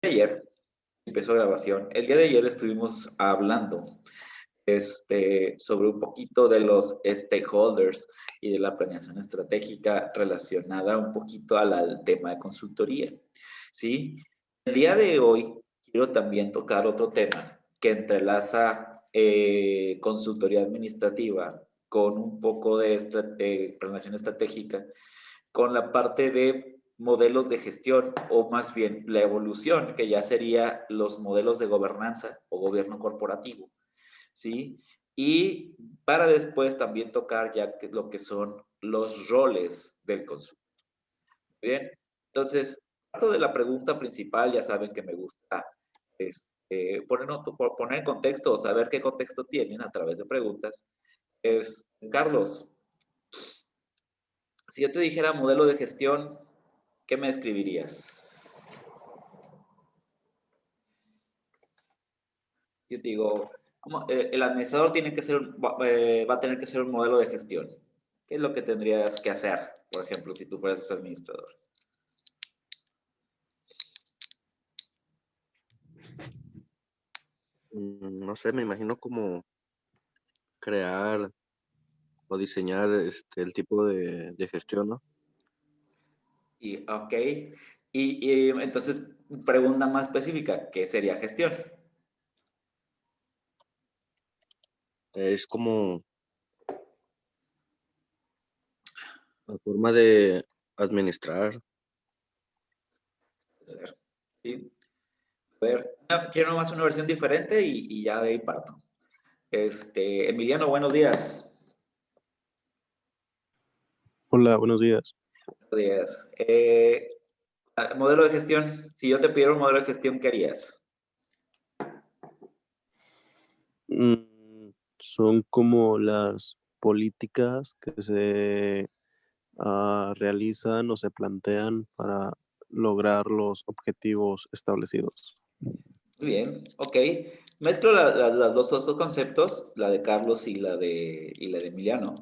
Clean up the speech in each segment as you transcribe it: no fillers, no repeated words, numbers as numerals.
Ayer empezó grabación. El día de ayer estuvimos hablando sobre un poquito de los stakeholders y de la planeación estratégica relacionada un poquito al tema de consultoría. ¿Sí? El día de hoy quiero también tocar otro tema que entrelaza consultoría administrativa con un poco de planeación estratégica, con la parte de modelos de gestión, o más bien la evolución, que ya sería los modelos de gobernanza o gobierno corporativo, ¿sí? Y para después también tocar ya lo que son los roles del consultor. Bien, entonces, parto de la pregunta principal, ya saben que me gusta poner en contexto o saber qué contexto tienen a través de preguntas. Carlos, si yo te dijera modelo de gestión, ¿qué me escribirías? Yo te digo, el administrador tiene que ser, va a tener que ser un modelo de gestión. ¿Qué es lo que tendrías que hacer, por ejemplo, si tú fueras administrador? No sé, me imagino como crear o diseñar el tipo de gestión, ¿no? Y, ok. Y entonces, pregunta más específica, ¿qué sería gestión? Es como la forma de administrar. ¿Sí? A ver, quiero nomás una versión diferente y ya de ahí parto. Emiliano, buenos días. Hola, buenos días. Buenos días. Modelo de gestión. Si yo te pidiera un modelo de gestión, ¿qué harías? Son como las políticas que se realizan o se plantean para lograr los objetivos establecidos. Muy bien, ok. Mezclo las dos conceptos, la de Carlos y la de Emiliano.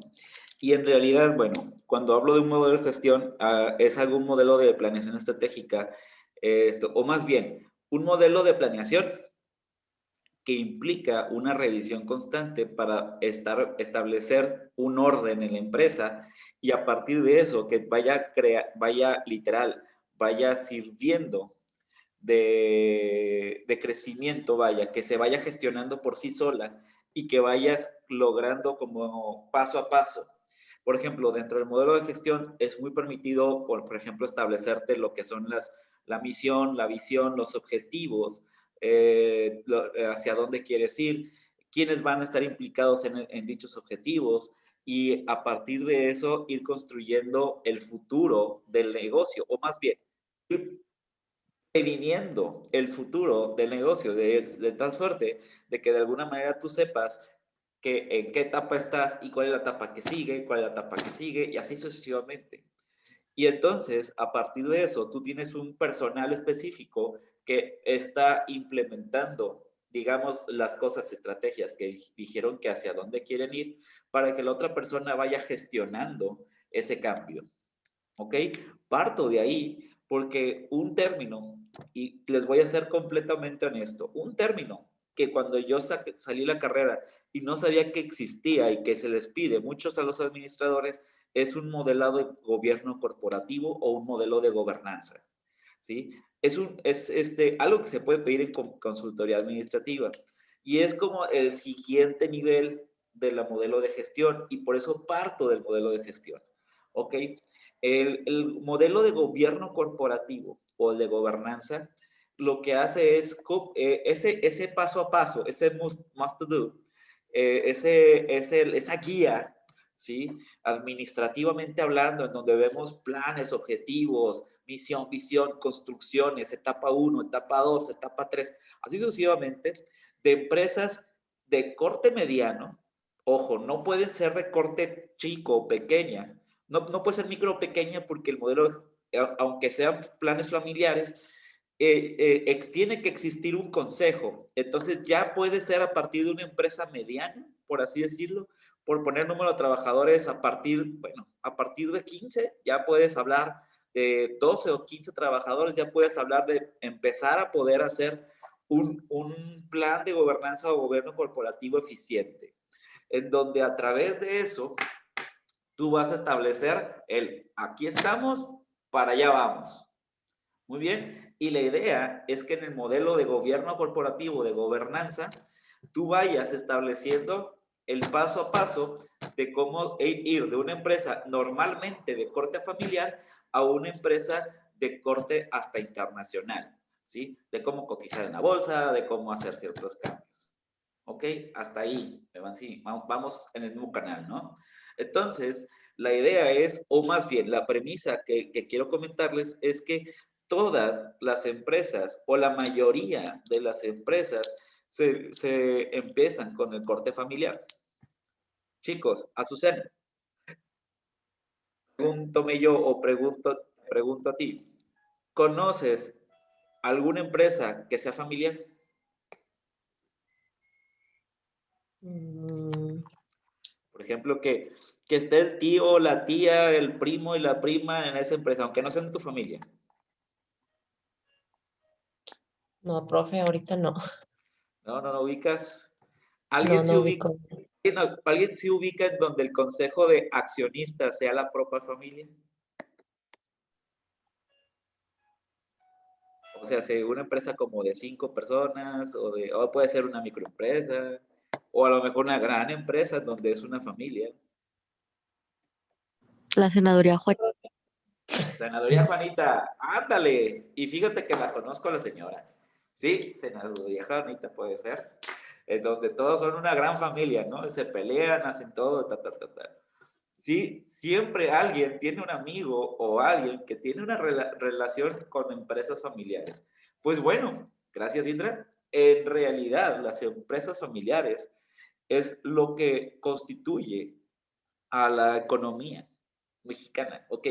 Y en realidad, bueno, cuando hablo de un modelo de gestión, es algún modelo de planeación estratégica, o más bien, un modelo de planeación que implica una revisión constante para establecer un orden en la empresa, y a partir de eso que vaya literal, vaya sirviendo de crecimiento, vaya, que se vaya gestionando por sí sola y que vayas logrando como paso a paso. Por ejemplo, dentro del modelo de gestión es muy permitido, por ejemplo, establecerte lo que son la misión, la visión, los objetivos, hacia dónde quieres ir, quiénes van a estar implicados en dichos objetivos, y a partir de eso ir construyendo el futuro del negocio, o más bien, ir previniendo el futuro del negocio de tal suerte de que de alguna manera tú sepas que en qué etapa estás y cuál es la etapa que sigue, cuál es la etapa que sigue, y así sucesivamente. Y entonces, a partir de eso, tú tienes un personal específico que está implementando, digamos, las cosas, estrategias que dijeron que hacia dónde quieren ir, para que la otra persona vaya gestionando ese cambio. ¿Ok? Parto de ahí porque un término, y les voy a ser completamente honesto, un término que cuando yo salí la carrera y no sabía que existía y que se les pide muchos a los administradores, es un modelado de gobierno corporativo o un modelo de gobernanza. ¿Sí? Es algo que se puede pedir en consultoría administrativa, y es como el siguiente nivel de la modelo de gestión, y por eso parto del modelo de gestión. ¿Ok? El modelo de gobierno corporativo o el de gobernanza lo que hace es ese paso a paso, ese must do, esa guía, ¿sí? Administrativamente hablando, en donde vemos planes, objetivos, misión, visión, construcciones, etapa 1, etapa 2, etapa 3, así sucesivamente, de empresas de corte mediano. Ojo, no pueden ser de corte chico o pequeña, no puede ser micro o pequeña, porque el modelo, aunque sean planes familiares, tiene que existir un consejo. Entonces ya puede ser a partir de una empresa mediana, por así decirlo, por poner número de trabajadores a partir de 15, ya puedes hablar de 12 o 15 trabajadores, ya puedes hablar de empezar a poder hacer un plan de gobernanza o gobierno corporativo eficiente, en donde a través de eso tú vas a establecer aquí estamos, para allá vamos. Muy bien, y la idea es que en el modelo de gobierno corporativo, de gobernanza, tú vayas estableciendo el paso a paso de cómo ir de una empresa normalmente de corte familiar a una empresa de corte hasta internacional, ¿sí? De cómo cotizar en la bolsa, de cómo hacer ciertos cambios. ¿Ok? Hasta ahí, sí, vamos en el mismo canal, ¿no? Entonces, la idea es, o más bien, la premisa que quiero comentarles es que todas las empresas o la mayoría de las empresas se empiezan con el corte familiar. Chicos, Azucena, pregúntame yo o pregunto a ti, ¿conoces alguna empresa que sea familiar? Por ejemplo, que esté el tío, la tía, el primo y la prima en esa empresa, aunque no sean de tu familia. No, profe, ahorita no. No ubicas. No, ¿Alguien se no ubica? ubico. ¿Alguien se ubica en donde el consejo de accionistas sea la propia familia? O sea, si una empresa como de 5 personas, o puede ser una microempresa, o a lo mejor una gran empresa donde es una familia. La senaduría Juárez. Senaduría Juanita, ándale. Y fíjate que la conozco a la señora. Sí, Senaduría Juanita puede ser. En donde todos son una gran familia, ¿no? Se pelean, hacen todo, Sí, siempre alguien tiene un amigo o alguien que tiene una relación con empresas familiares. Pues bueno, gracias Indra. En realidad, las empresas familiares es lo que constituye a la economía mexicana. Ok,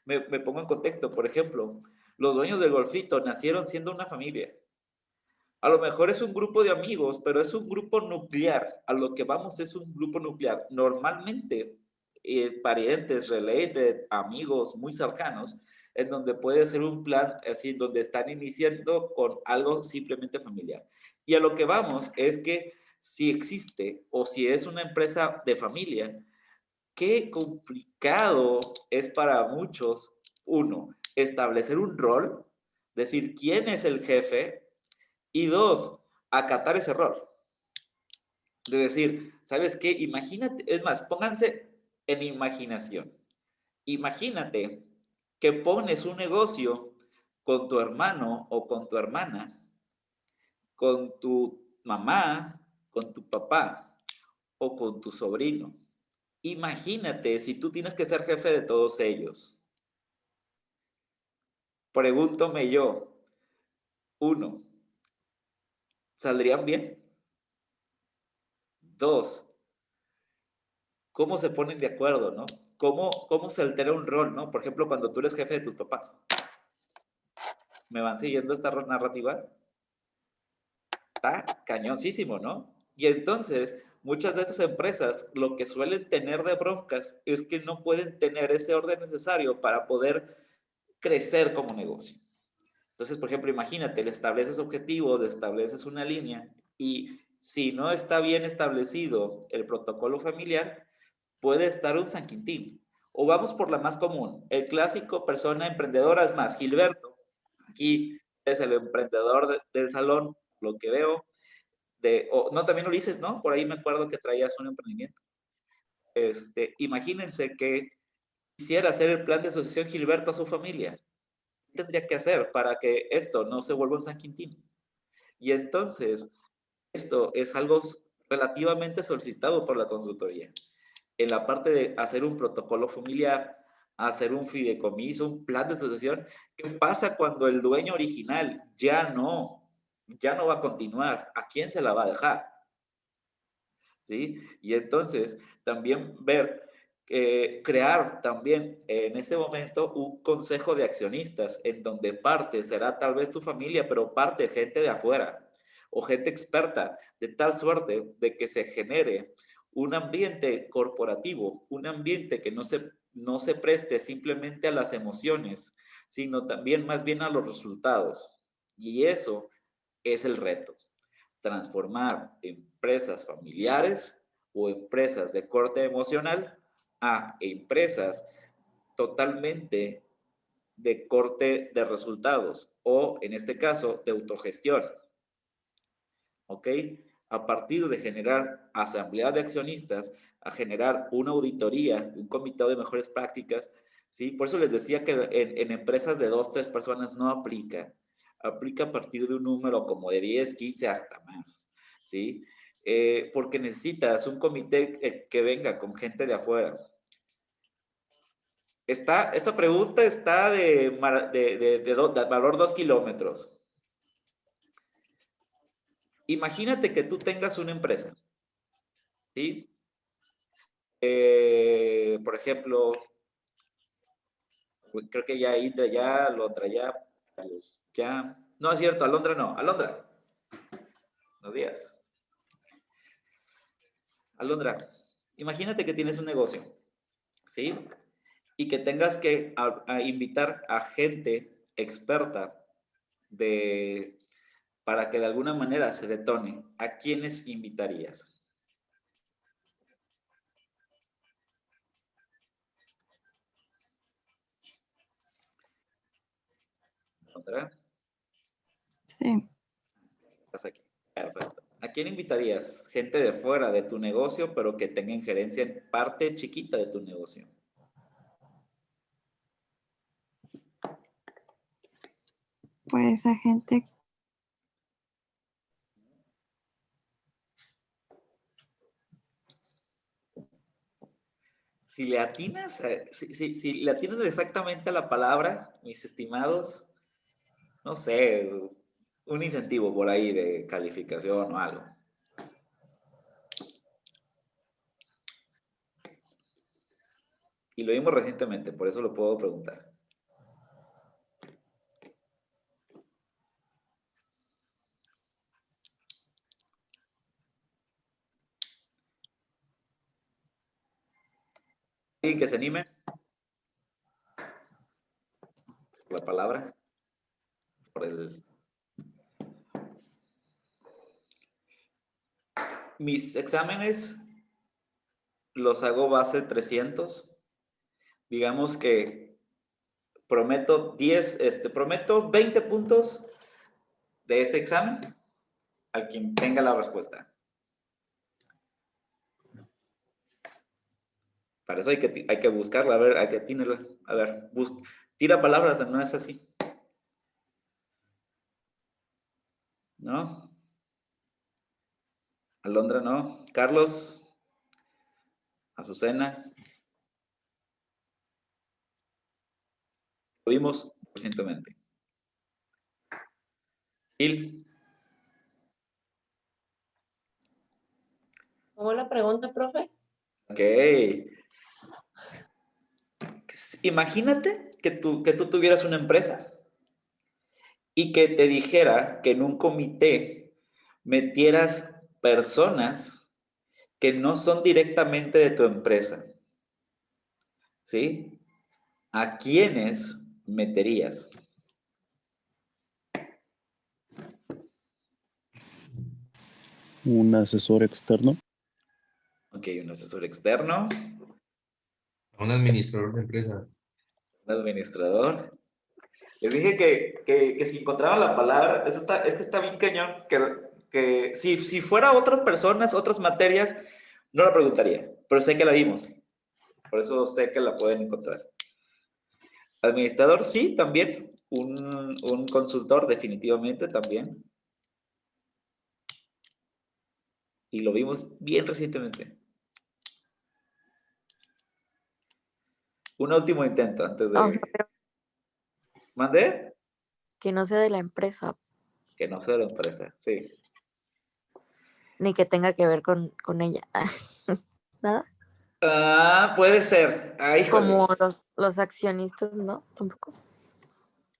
me pongo en contexto. Por ejemplo, los dueños del Golfito nacieron siendo una familia. A lo mejor es un grupo de amigos, pero es un grupo nuclear. A lo que vamos es un grupo nuclear. Normalmente, parientes, related, amigos muy cercanos, en donde puede ser un plan así, donde están iniciando con algo simplemente familiar. Y a lo que vamos es que si existe o si es una empresa de familia, qué complicado es para muchos, uno, establecer un rol, decir quién es el jefe, y dos, acatar ese error. De decir, ¿sabes qué? Imagínate, es más, pónganse en imaginación. Imagínate que pones un negocio con tu hermano o con tu hermana, con tu mamá, con tu papá o con tu sobrino. Imagínate si tú tienes que ser jefe de todos ellos. Pregúntame yo, uno, ¿saldrían bien? Dos, ¿cómo se ponen de acuerdo, no? ¿Cómo se altera un rol, no? Por ejemplo, cuando tú eres jefe de tus papás. ¿Me van siguiendo esta narrativa? Está cañoncísimo, ¿no? Y entonces, muchas de esas empresas lo que suelen tener de broncas es que no pueden tener ese orden necesario para poder crecer como negocio. Entonces, por ejemplo, imagínate, le estableces objetivos, le estableces una línea y si no está bien establecido el protocolo familiar, puede estar un San Quintín. O vamos por la más común, el clásico persona emprendedora, es más, Gilberto, aquí es el emprendedor del salón, lo que veo, no, también Ulises, ¿no? Por ahí me acuerdo que traías un emprendimiento. Imagínense que quisiera hacer el plan de asociación Gilberto a su familia. ¿Qué tendría que hacer para que esto no se vuelva un San Quintín? Y entonces, esto es algo relativamente solicitado por la consultoría. En la parte de hacer un protocolo familiar, hacer un fideicomiso, un plan de asociación, ¿qué pasa cuando el dueño original ya no va a continuar? ¿A quién se la va a dejar? ¿Sí? Y entonces, también crear también en ese momento un consejo de accionistas en donde parte será tal vez tu familia, pero parte gente de afuera o gente experta, de tal suerte de que se genere un ambiente corporativo, un ambiente que no se preste simplemente a las emociones, sino también más bien a los resultados. Y eso es el reto. Transformar empresas familiares o empresas de corte emocional a empresas totalmente de corte de resultados o, en este caso, de autogestión. ¿Ok? A partir de generar asamblea de accionistas, a generar una auditoría, un comité de mejores prácticas, ¿sí? Por eso les decía que en empresas de 2, 3 personas no aplica. Aplica a partir de un número como de 10, 15, hasta más, ¿sí? Porque necesitas un comité que venga con gente de afuera. Esta pregunta está de valor 2 kilómetros. Imagínate que tú tengas una empresa, ¿sí? Por ejemplo, creo que ya Indra ya, Alondra ya, ya. No, es cierto, Alondra no. Alondra. Buenos días. Alondra, imagínate que tienes un negocio, ¿sí? Y que tengas que invitar a gente experta para que de alguna manera se detone. ¿A quiénes invitarías? Alondra, Sí, estás aquí. Perfecto. ¿A quién invitarías? Gente de fuera de tu negocio, pero que tenga injerencia en parte chiquita de tu negocio. pues a gente, Si le atinas, si le atinan exactamente a la palabra, mis estimados, no sé, un incentivo por ahí de calificación o algo. Y lo vimos recientemente, por eso lo puedo preguntar. ¿Alguien que se anime? La palabra. Por el... Mis exámenes los hago base 300. Digamos que prometo 20 puntos de ese examen a quien tenga la respuesta. Para eso hay que buscarla, a ver, hay que tenerla. A ver, tira palabras, no es así. ¿No? Alondra, no. Carlos, Azucena. Lo vimos recientemente. Gil. ¿Cómo la pregunta, profe? Ok. Imagínate que tú tuvieras una empresa y que te dijera que en un comité metieras personas que no son directamente de tu empresa. ¿Sí? ¿A quiénes meterías? Un asesor externo. Ok, un asesor externo, A un administrador de empresa. un administrador. Les dije que si encontraban la palabra, es que está bien cañón, que si fuera otras personas, otras materias, no la preguntaría, pero sé que la vimos. Por eso sé que la pueden encontrar. Administrador, sí, también. Un consultor, definitivamente, también. Y lo vimos bien recientemente. Un último intento antes O sea, de... pero ¿Mandé? que no sea de la empresa, Que no sea de la empresa, sí. ni que tenga que ver con ella. Nada. Ah, puede ser. Ah, híjoles. Como los accionistas, ¿no? Tampoco.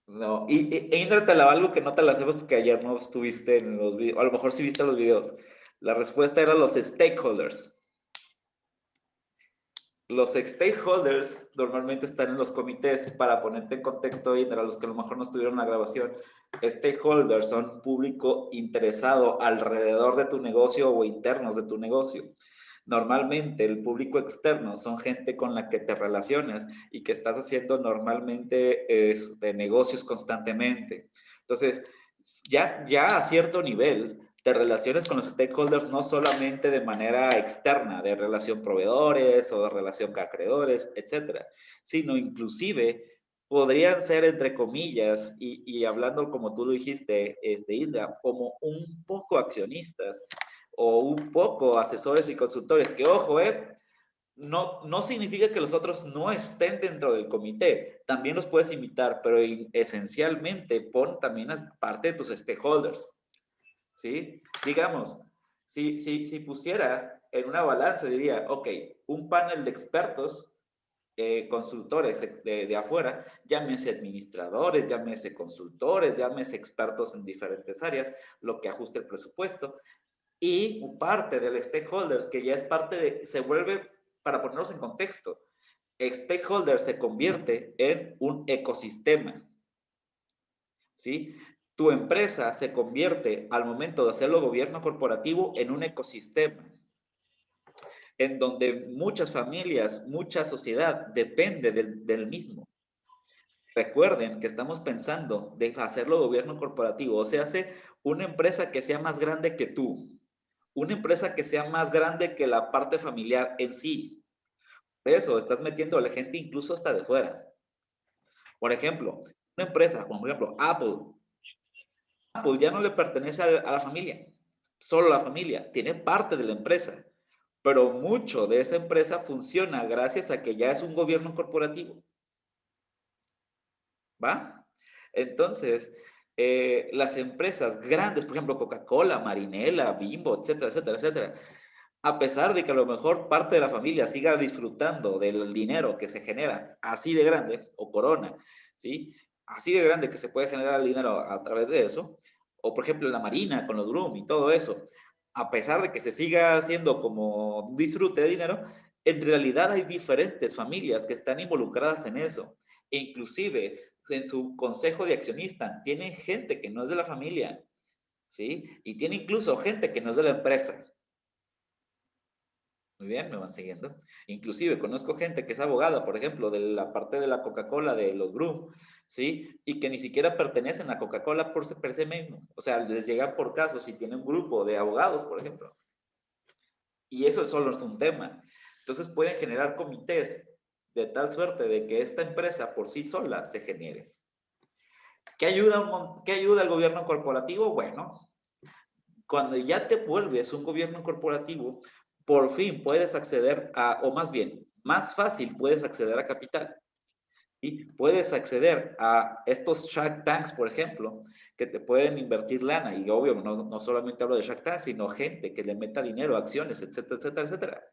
No, Indra te la valgo que no te la sepas porque ayer no estuviste en los videos, a lo mejor sí viste los videos. La respuesta era los stakeholders. Los stakeholders normalmente están en los comités. Para ponerte en contexto y para los que a lo mejor no estuvieron en la grabación, stakeholders son público interesado alrededor de tu negocio o internos de tu negocio. Normalmente el público externo son gente con la que te relacionas y que estás haciendo normalmente de negocios constantemente. Entonces, ya a cierto nivel, te relaciones con los stakeholders no solamente de manera externa, de relación proveedores o de relación acreedores, etcétera, sino inclusive podrían ser, entre comillas, y hablando como tú lo dijiste, Indra, como un poco accionistas o un poco asesores y consultores, que ojo, no significa que los otros no estén dentro del comité, también los puedes invitar, pero esencialmente pon también a parte de tus stakeholders. ¿Sí? Digamos, si pusiera en una balanza, diría, ok, un panel de expertos, consultores de afuera, llámese administradores, llámese consultores, llámese expertos en diferentes áreas, lo que ajuste el presupuesto, y parte del stakeholders, que ya es parte se vuelve, para ponernos en contexto, stakeholder se convierte en un ecosistema, ¿sí? Tu empresa se convierte, al momento de hacerlo gobierno corporativo, en un ecosistema en donde muchas familias, mucha sociedad depende del mismo. Recuerden que estamos pensando de hacerlo gobierno corporativo, o sea, hace una empresa que sea más grande que tú, una empresa que sea más grande que la parte familiar en sí. Por eso estás metiendo a la gente incluso hasta de fuera. Por ejemplo, una empresa, como por ejemplo Apple, Apple ya no le pertenece a la familia, solo la familia, tiene parte de la empresa, pero mucho de esa empresa funciona gracias a que ya es un gobierno corporativo. ¿Va? Entonces, las empresas grandes, por ejemplo, Coca-Cola, Marinela, Bimbo, etcétera, etcétera, etcétera, a pesar de que a lo mejor parte de la familia siga disfrutando del dinero que se genera así de grande, o Corona, ¿sí? Así de grande que se puede generar el dinero a través de eso, o por ejemplo la Marina con los Drum y todo eso, a pesar de que se siga haciendo como disfrute de dinero, en realidad hay diferentes familias que están involucradas en eso. E inclusive en su consejo de accionistas tienen gente que no es de la familia, ¿sí? Y tiene incluso gente que no es de la empresa. Muy bien, me van siguiendo. Inclusive conozco gente que es abogada, por ejemplo, de la parte de la Coca-Cola, de los Brum, ¿sí? Y que ni siquiera pertenecen a Coca-Cola por sí mismo. O sea, les llegan por casos si tienen un grupo de abogados, por ejemplo. Y eso solo es un tema. Entonces pueden generar comités de tal suerte de que esta empresa por sí sola se genere. ¿Qué ayuda el gobierno corporativo? Bueno, cuando ya te vuelves un gobierno corporativo, por fin puedes acceder a, o más bien, más fácil puedes acceder a capital. Y puedes acceder a estos Shark Tanks, por ejemplo, que te pueden invertir lana. Y obvio, no solamente hablo de Shark Tanks, sino gente que le meta dinero, acciones, etcétera, etcétera, etcétera.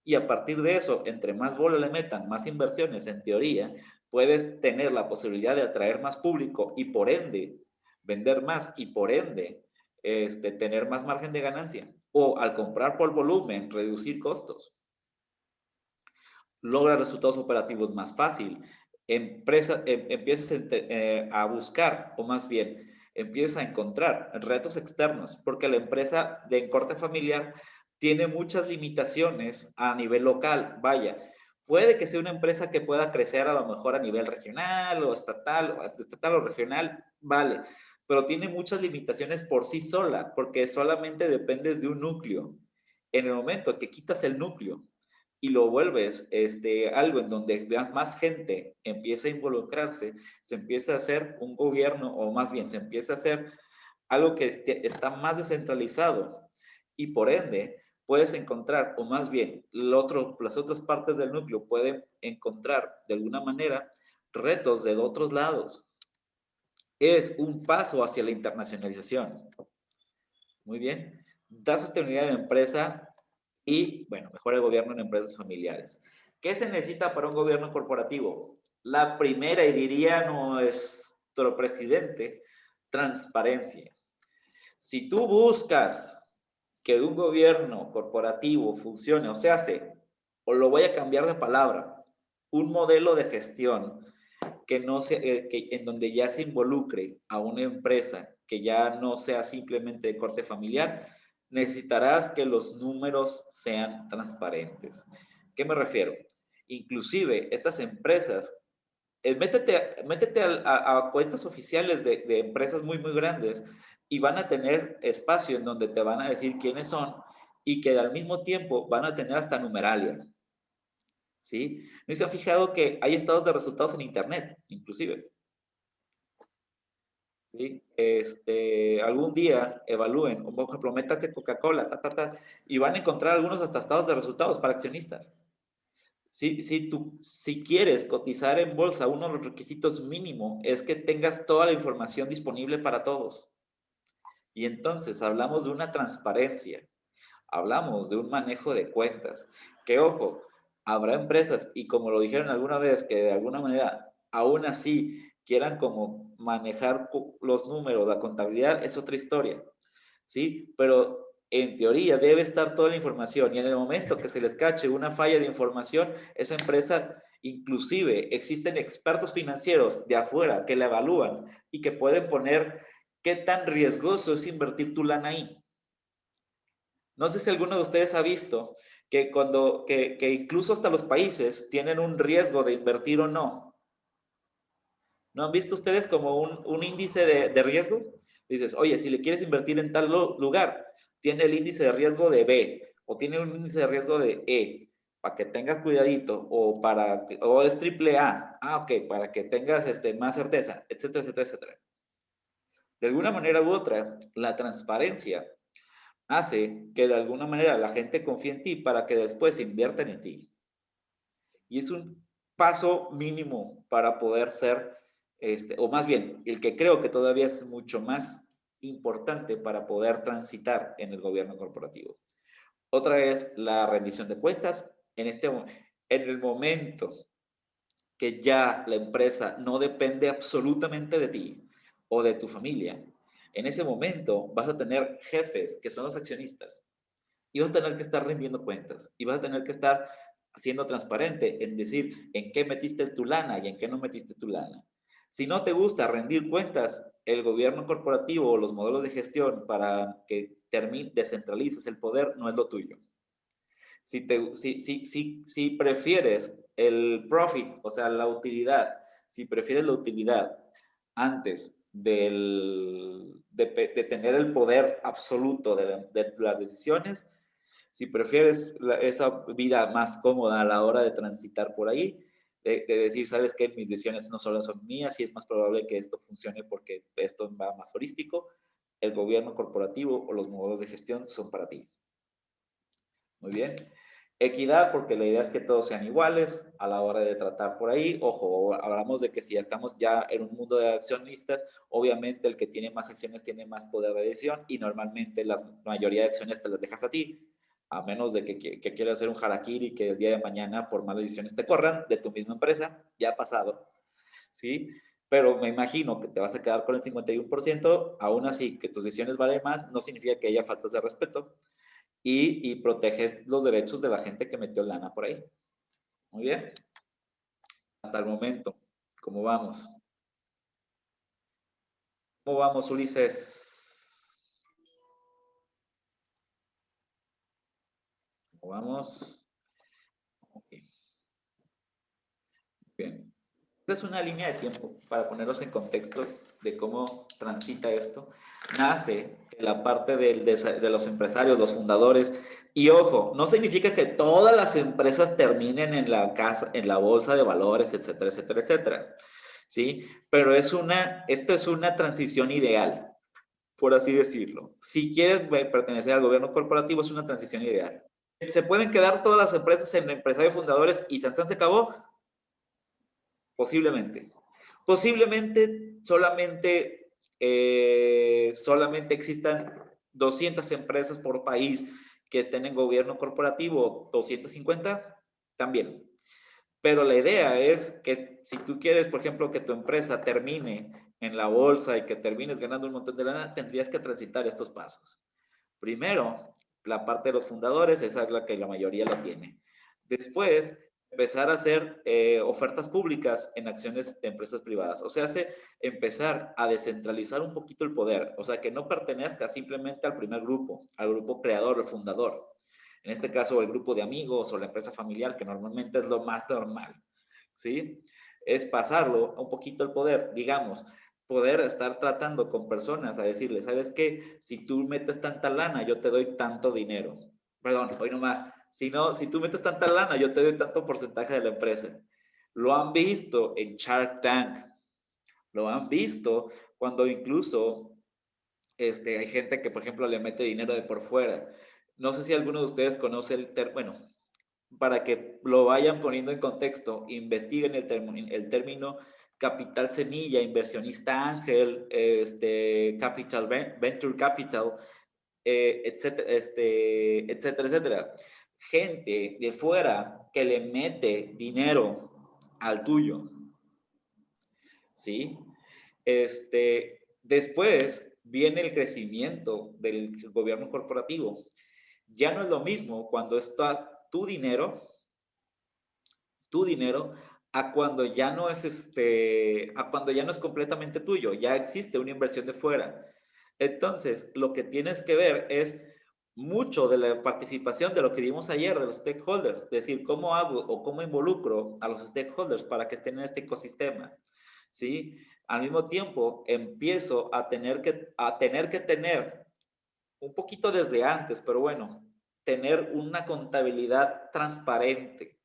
Y a partir de eso, entre más bola le metan, más inversiones, en teoría, puedes tener la posibilidad de atraer más público y por ende vender más y por ende tener más margen de ganancia. O al comprar por volumen, reducir costos. Logra resultados operativos más fácil. Empiezas a buscar, o más bien, empiezas a encontrar retos externos, porque la empresa de corte familiar tiene muchas limitaciones a nivel local. Vaya, puede que sea una empresa que pueda crecer a lo mejor a nivel regional o estatal o regional, vale, pero tiene muchas limitaciones por sí sola, porque solamente dependes de un núcleo. En el momento que quitas el núcleo y lo vuelves algo en donde más gente empieza a involucrarse, se empieza a hacer un gobierno, o más bien se empieza a hacer algo que está más descentralizado y por ende puedes encontrar, o más bien las otras partes del núcleo pueden encontrar de alguna manera retos de otros lados. Es un paso hacia la internacionalización. Muy bien. Da sostenibilidad de la empresa y, bueno, mejora el gobierno en empresas familiares. ¿Qué se necesita para un gobierno corporativo? La primera, y diría nuestro presidente, transparencia. Si tú buscas que un gobierno corporativo funcione, o sea, o lo voy a cambiar de palabra, un modelo de gestión que no se, en donde ya se involucre a una empresa que ya no sea simplemente de corte familiar, necesitarás que los números sean transparentes. ¿Qué me refiero? Inclusive estas empresas, métete a cuentas oficiales de empresas muy, muy grandes y van a tener espacio en donde te van a decir quiénes son y que al mismo tiempo van a tener hasta numeralia. ¿Sí? ¿No se han fijado que hay estados de resultados en Internet, inclusive? ¿Sí? Algún día evalúen, por ejemplo, métanse Coca-Cola, y van a encontrar algunos hasta estados de resultados para accionistas. Si quieres cotizar en bolsa, uno de los requisitos mínimo es que tengas toda la información disponible para todos. Y entonces hablamos de una transparencia, hablamos de un manejo de cuentas, que ojo, habrá empresas, y como lo dijeron alguna vez, que de alguna manera, aún así, quieran como manejar los números, la contabilidad, es otra historia, ¿sí? Pero en teoría debe estar toda la información, y en el momento que se les cache una falla de información, esa empresa, inclusive existen expertos financieros de afuera que la evalúan y que pueden poner qué tan riesgoso es invertir tu lana ahí. No sé si alguno de ustedes ha visto que incluso hasta los países tienen un riesgo de invertir o no. ¿No han visto ustedes como un índice de riesgo? Dices, oye, si le quieres invertir en tal lugar, tiene el índice de riesgo de B o tiene un índice de riesgo de E, para que tengas cuidadito, o es triple A, ok, para que tengas más certeza, etcétera, etcétera, etcétera. De alguna manera u otra, la transparencia hace que de alguna manera la gente confíe en ti para que después inviertan en ti. Y es un paso mínimo para poder ser, o más bien, el que creo que todavía es mucho más importante para poder transitar en el gobierno corporativo. Otra es la rendición de cuentas. En el momento que ya la empresa no depende absolutamente de ti o de tu familia, en ese momento vas a tener jefes que son los accionistas y vas a tener que estar rindiendo cuentas y vas a tener que estar siendo transparente en decir en qué metiste tu lana y en qué no metiste tu lana. Si no te gusta rendir cuentas, el gobierno corporativo o los modelos de gestión para que descentralices el poder no es lo tuyo. Si prefieres el profit, o sea, la utilidad, si prefieres la utilidad antes de tener el poder absoluto de las decisiones, si prefieres esa vida más cómoda a la hora de transitar por ahí, de decir, sabes que mis decisiones no solo son mías y es más probable que esto funcione porque esto va más holístico, el gobierno corporativo o los modelos de gestión son para ti. Muy bien. Equidad, porque la idea es que todos sean iguales a la hora de tratar por ahí. Ojo, hablamos de que si ya estamos ya en un mundo de accionistas, obviamente el que tiene más acciones tiene más poder de decisión y normalmente la mayoría de acciones te las dejas a ti, a menos de que quieras hacer un harakiri que el día de mañana por malas decisiones te corran de tu misma empresa. Ya ha pasado, ¿sí? Pero me imagino que te vas a quedar con el 51%, aún así que tus decisiones valen más, no significa que haya faltas de respeto. Y proteger los derechos de la gente que metió lana por ahí. Muy bien. Hasta el momento, ¿cómo vamos? ¿Cómo vamos, Ulises? ¿Cómo vamos? Okay. Bien. Esta es una línea de tiempo para ponerlos en contexto de cómo transita esto. Nace de la parte de los empresarios, los fundadores. Y ojo, no significa que todas las empresas terminen en la bolsa de valores, etcétera, etcétera, etcétera. ¿Sí? Pero esta es una transición ideal, por así decirlo. Si quieres pertenecer al gobierno corporativo, es una transición ideal. ¿Se pueden quedar todas las empresas en empresarios fundadores y Sansan se acabó? Posiblemente. Posiblemente solamente existan 200 empresas por país que estén en gobierno corporativo, 250, también. Pero la idea es que si tú quieres, por ejemplo, que tu empresa termine en la bolsa y que termines ganando un montón de lana, tendrías que transitar estos pasos. Primero, la parte de los fundadores, esa es la que la mayoría la tiene. Después, empezar a hacer ofertas públicas en acciones de empresas privadas. O sea, empezar a descentralizar un poquito el poder. O sea, que no pertenezca simplemente al primer grupo, al grupo creador, el fundador. En este caso, el grupo de amigos o la empresa familiar, que normalmente es lo más normal, ¿sí? Es pasarlo un poquito el poder, digamos, poder estar tratando con personas a decirles, ¿sabes qué? Si tú metes tanta lana, yo te doy tanto dinero. Perdón, hoy nomás. Si tú metes tanta lana, yo te doy tanto porcentaje de la empresa. Lo han visto en Shark Tank. Lo han visto cuando incluso hay gente que, por ejemplo, le mete dinero de por fuera. No sé si alguno de ustedes conoce bueno, para que lo vayan poniendo en contexto, investiguen el término capital semilla, inversionista ángel, venture capital, etcétera, etcétera, etcétera. Gente de fuera que le mete dinero al tuyo, ¿sí? Después viene el crecimiento del gobierno corporativo. Ya no es lo mismo cuando está tu dinero a cuando ya no es a cuando ya no es completamente tuyo, ya existe una inversión de fuera. Entonces, lo que tienes que ver es mucho de la participación de lo que vimos ayer de los stakeholders, es decir, cómo hago o cómo involucro a los stakeholders para que estén en este ecosistema, ¿sí? Al mismo tiempo, empiezo a tener que tener un poquito desde antes, pero bueno, tener una contabilidad transparente.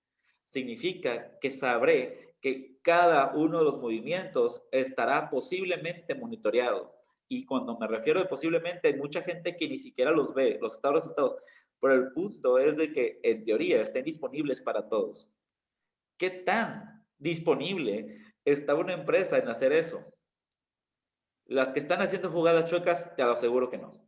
Significa que sabré que cada uno de los movimientos estará posiblemente monitoreado. Y cuando me refiero de posiblemente, hay mucha gente que ni siquiera los ve, los estados resultados. Pero el punto es de que, en teoría, estén disponibles para todos. ¿Qué tan disponible está una empresa en hacer eso? Las que están haciendo jugadas chuecas, te lo aseguro que no.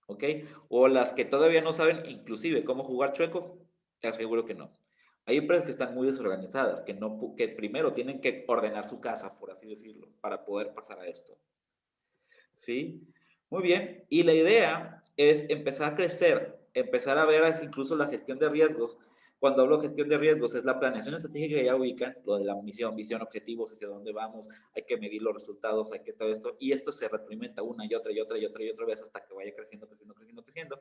¿Ok? O las que todavía no saben inclusive cómo jugar chueco, te aseguro que no. Hay empresas que están muy desorganizadas, que primero tienen que ordenar su casa, por así decirlo, para poder pasar a esto. ¿Sí? Muy bien. Y la idea es empezar a crecer, empezar a ver incluso la gestión de riesgos. Cuando hablo de gestión de riesgos, es la planeación estratégica que ya ubican, lo de la misión, visión, objetivos, hacia dónde vamos, hay que medir los resultados, hay que todo esto, y esto se retroalimenta una y otra y otra y otra y otra vez hasta que vaya creciendo, creciendo, creciendo, creciendo,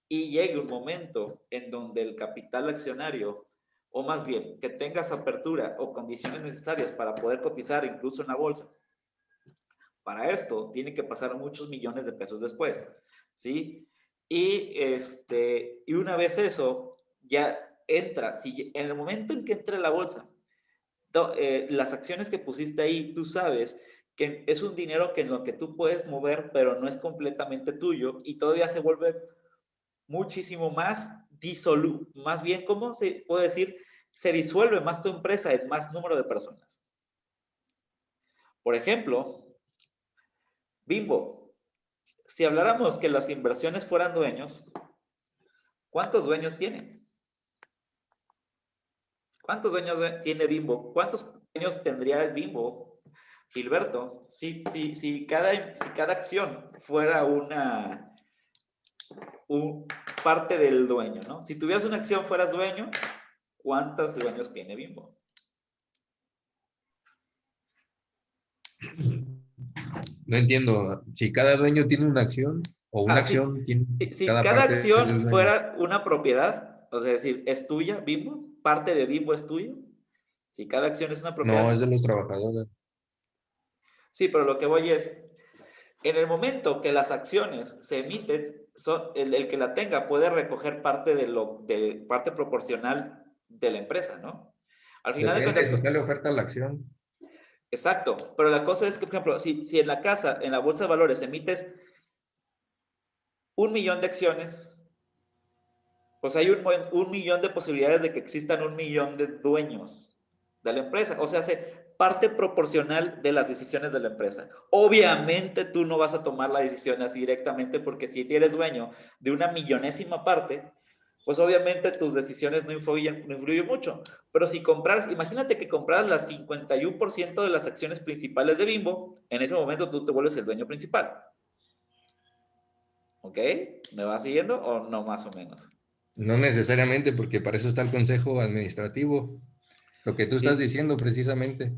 y llegue un momento en donde el capital accionario, o más bien, que tengas apertura o condiciones necesarias para poder cotizar incluso en la bolsa. Para esto, tiene que pasar muchos millones de pesos después, ¿sí? Y una vez eso, ya entra, si en el momento en que entre la bolsa, las acciones que pusiste ahí, tú sabes que es un dinero que en lo que tú puedes mover, pero no es completamente tuyo, y todavía se vuelve muchísimo más más bien, ¿cómo se puede decir? Se disuelve más tu empresa en más número de personas. Por ejemplo, Bimbo, si habláramos que las inversiones fueran dueños, ¿cuántos dueños tienen? ¿Cuántos dueños tiene Bimbo? ¿Cuántos dueños tendría Bimbo, Gilberto, si cada acción fuera parte del dueño, ¿no? Si tuvieras una acción, fueras dueño, ¿cuántos dueños tiene Bimbo? No entiendo. Si cada dueño tiene una acción o una acción tiene Si cada cada parte del acción dueño. fuera una propiedad, o sea, es decir, es tuya, Bimbo, parte de Bimbo es tuyo. Si cada acción es una propiedad. No, es de los trabajadores. Sí, pero lo que voy es, en el momento que las acciones se emiten, el que la tenga puede recoger parte de parte proporcional de la empresa, ¿no? Al final de Depende, si cuentas, sale oferta a la acción. exacto, pero la cosa es que, por ejemplo, si en la casa, en la bolsa de valores, emites 1 millón de acciones, pues hay un millón de posibilidades de que existan 1 millón de dueños de la empresa. O sea, hace parte proporcional de las decisiones de la empresa. Obviamente tú no vas a tomar la decisión así directamente porque si eres dueño de una millonésima parte, pues obviamente tus decisiones no influyen mucho. Pero si compras, imagínate que compras las 51% de las acciones principales de Bimbo, en ese momento tú te vuelves el dueño principal. ¿Ok? ¿Me vas siguiendo o no más o menos? No necesariamente, porque para eso está el consejo administrativo. Lo que tú estás diciendo precisamente.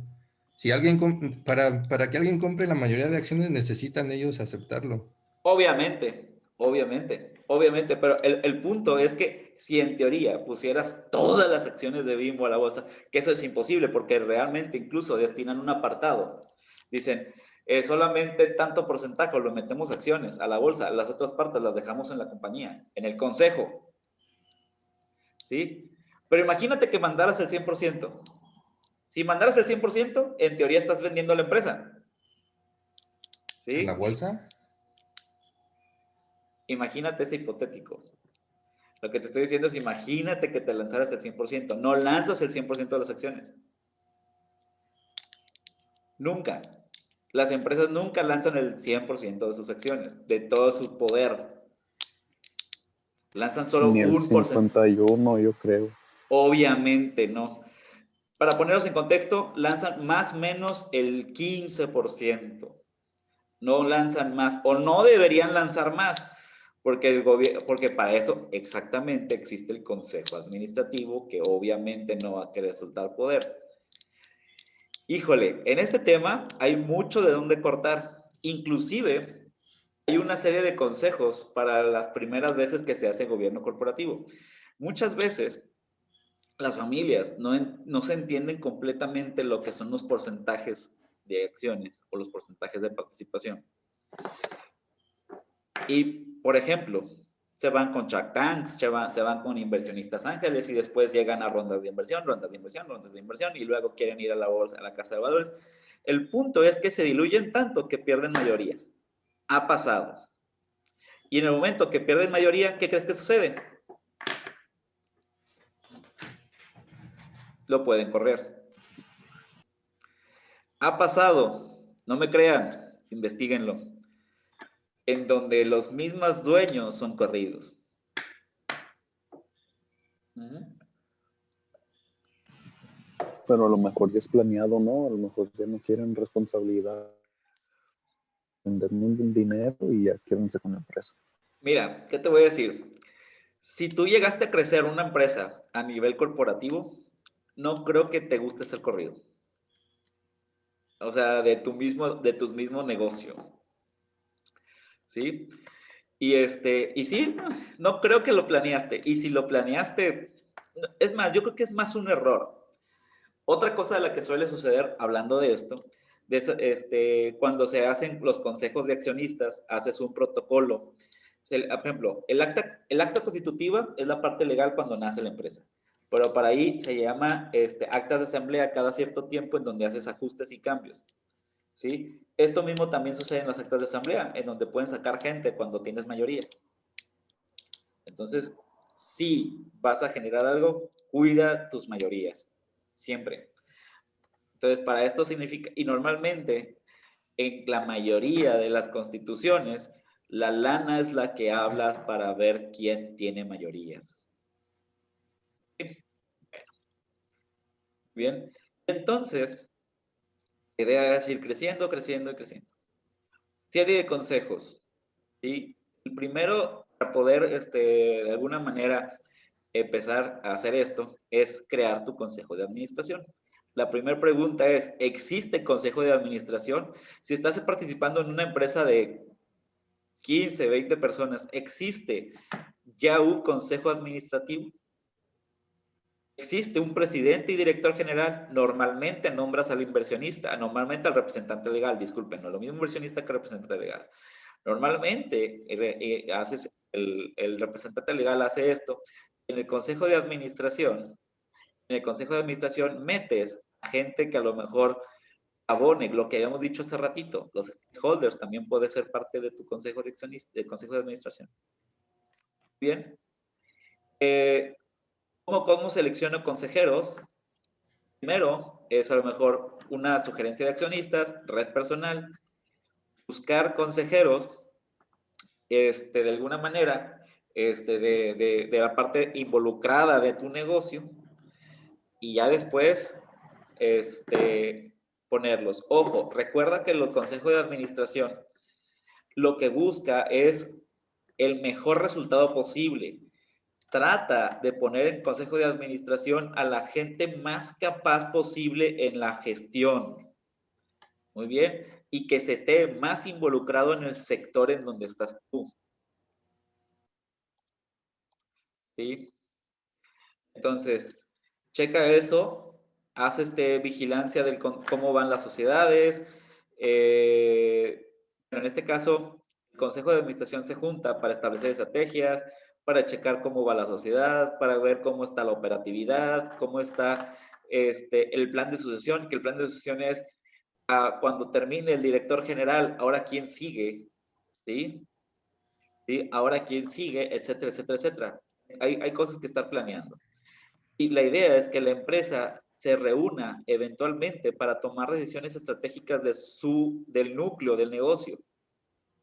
Si alguien para que alguien compre la mayoría de acciones necesitan ellos aceptarlo. Obviamente, pero el punto es que si en teoría pusieras todas las acciones de Bimbo a la bolsa, que eso es imposible porque realmente incluso destinan un apartado. Dicen, solamente tanto porcentaje lo metemos acciones a la bolsa, las otras partes las dejamos en la compañía, en el consejo. ¿Sí? Pero imagínate que mandaras el 100%. Si mandaras el 100%, en teoría estás vendiendo la empresa. ¿Sí? ¿En la bolsa? Imagínate ese hipotético. Lo que te estoy diciendo es, imagínate que te lanzaras el 100%. No lanzas el 100% de las acciones. Nunca. Las empresas nunca lanzan el 100% de sus acciones, de todo su poder. Lanzan solo Ni el un porcentaje. 51, yo creo. Obviamente no. Para ponerlos en contexto, lanzan más o menos el 15%. No lanzan más, o no deberían lanzar más, porque el gobierno, porque para eso exactamente existe el consejo administrativo, que obviamente no va a querer soltar poder. Híjole, en este tema hay mucho de dónde cortar. Inclusive hay una serie de consejos para las primeras veces que se hace gobierno corporativo. Muchas veces las familias no se entienden completamente lo que son los porcentajes de acciones o los porcentajes de participación. Y, por ejemplo, se van con Shark Tanks, se van con inversionistas ángeles y después llegan a rondas de inversión, y luego quieren ir a la bolsa, a la casa de valores. El punto es que se diluyen tanto que pierden mayoría. Ha pasado. Y en el momento que pierden mayoría, ¿qué crees que sucede? Lo pueden correr. Ha pasado. No me crean, investíguenlo. En donde los mismos dueños son corridos. Pero a lo mejor ya es planeado, ¿no? A lo mejor ya no quieren responsabilidad. Vender un dinero y ya quédense con la empresa. Mira, ¿qué te voy a decir? Si tú llegaste a crecer una empresa a nivel corporativo, no creo que te guste ser corrido. O sea, de tu mismo negocio. ¿Sí? Y sí, no creo que lo planeaste. Y si lo planeaste, es más, yo creo que es más un error. Otra cosa de la que suele suceder, hablando de esto, cuando se hacen los consejos de accionistas, haces un protocolo. Por ejemplo, el acta constitutiva es la parte legal cuando nace la empresa. Pero para ahí se llama actas de asamblea cada cierto tiempo en donde haces ajustes y cambios. ¿Sí? Esto mismo también sucede en las actas de asamblea, en donde pueden sacar gente cuando tienes mayoría. Entonces, si vas a generar algo, cuida tus mayorías. Siempre. Entonces, para esto significa, y normalmente, en la mayoría de las constituciones, la lana es la que hablas para ver quién tiene mayorías. Bien, entonces, la idea es ir creciendo. Serie de consejos. ¿Sí? El primero, para poder, de alguna manera, empezar a hacer esto, es crear tu consejo de administración. La primera pregunta es, ¿existe consejo de administración? Si estás participando en una empresa de 15, 20 personas, ¿existe ya un consejo administrativo? Existe un presidente y director general. Normalmente nombras al inversionista, normalmente al representante legal, disculpen, no lo mismo inversionista que representante legal. Normalmente el representante legal hace esto. En el consejo de administración, metes a gente que a lo mejor abone, lo que habíamos dicho hace ratito, los stakeholders también puede ser parte de tu consejo de administración. Bien. ¿Cómo selecciono consejeros? Primero, es a lo mejor una sugerencia de accionistas, red personal, buscar consejeros, de alguna manera, de la parte involucrada de tu negocio, y ya después, ponerlos. Ojo, recuerda que el consejo de administración lo que busca es el mejor resultado posible. trata de poner en consejo de administración a la gente más capaz posible en la gestión. Muy bien. Y que se esté más involucrado en el sector en donde estás tú. ¿Sí? Entonces, checa eso, haz vigilancia de cómo van las sociedades. Pero en este caso, el Consejo de Administración se junta para establecer estrategias, para checar cómo va la sociedad, para ver cómo está la operatividad, cómo está el plan de sucesión, que el plan de sucesión es cuando termine el director general, ahora quién sigue, ¿sí? ¿Sí? Ahora quién sigue, etcétera, etcétera, etcétera. Hay cosas que estar planeando. Y la idea es que la empresa se reúna eventualmente para tomar decisiones estratégicas del núcleo del negocio,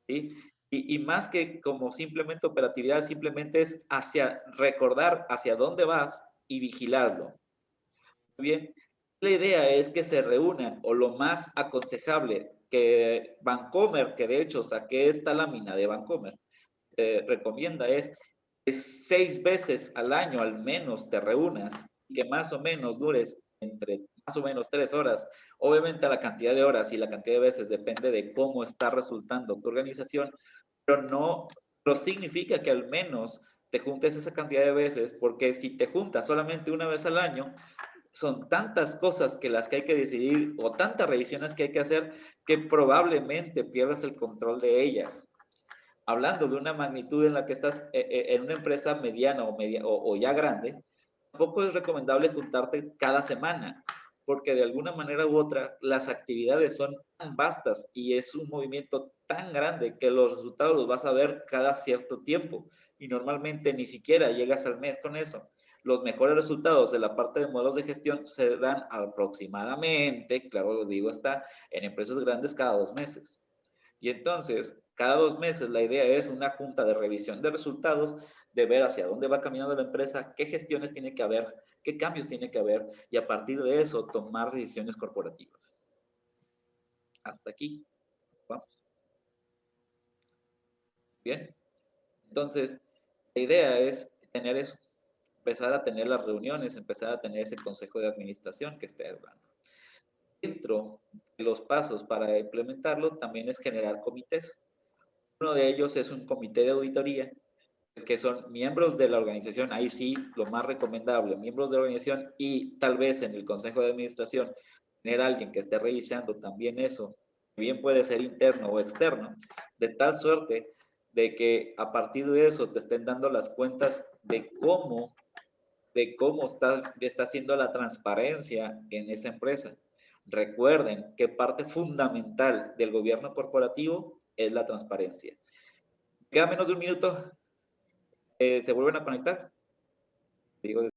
¿sí? Y más que como simplemente operatividad, simplemente es recordar hacia dónde vas y vigilarlo. Muy bien. La idea es que se reúnan, o lo más aconsejable, que Vancomer, que de hecho saqué esta lámina de Vancomer, recomienda es que 6 veces al año al menos te reúnas y que más o menos dures entre más o menos 3 horas. Obviamente la cantidad de horas y la cantidad de veces depende de cómo está resultando tu organización, pero significa que al menos te juntes esa cantidad de veces, porque si te juntas solamente una vez al año, son tantas cosas que las que hay que decidir o tantas revisiones que hay que hacer que probablemente pierdas el control de ellas. Hablando de una magnitud en la que estás en una empresa mediana o ya grande, tampoco es recomendable juntarte cada semana, porque de alguna manera u otra las actividades son tan vastas y es un movimiento tan grande que los resultados los vas a ver cada cierto tiempo y normalmente ni siquiera llegas al mes con eso. Los mejores resultados de la parte de modelos de gestión se dan aproximadamente, claro, lo digo, está en empresas grandes cada 2 meses. Y entonces, cada 2 meses la idea es una junta de revisión de resultados, de ver hacia dónde va caminando la empresa, qué gestiones tiene que haber, qué cambios tiene que haber, y a partir de eso tomar decisiones corporativas. Hasta aquí. Vamos. Bien. Entonces, la idea es tener eso, empezar a tener las reuniones, empezar a tener ese consejo de administración que esté hablando. Dentro de los pasos para implementarlo también es generar comités. Uno de ellos es un comité de auditoría, que son miembros de la organización, ahí sí, lo más recomendable, miembros de la organización y tal vez en el consejo de administración, tener alguien que esté revisando también eso, bien puede ser interno o externo, de tal suerte de que a partir de eso te estén dando las cuentas de cómo está haciendo la transparencia en esa empresa. Recuerden que parte fundamental del gobierno corporativo es la transparencia. Queda menos de un minuto. ¿Se vuelven a conectar? Digo,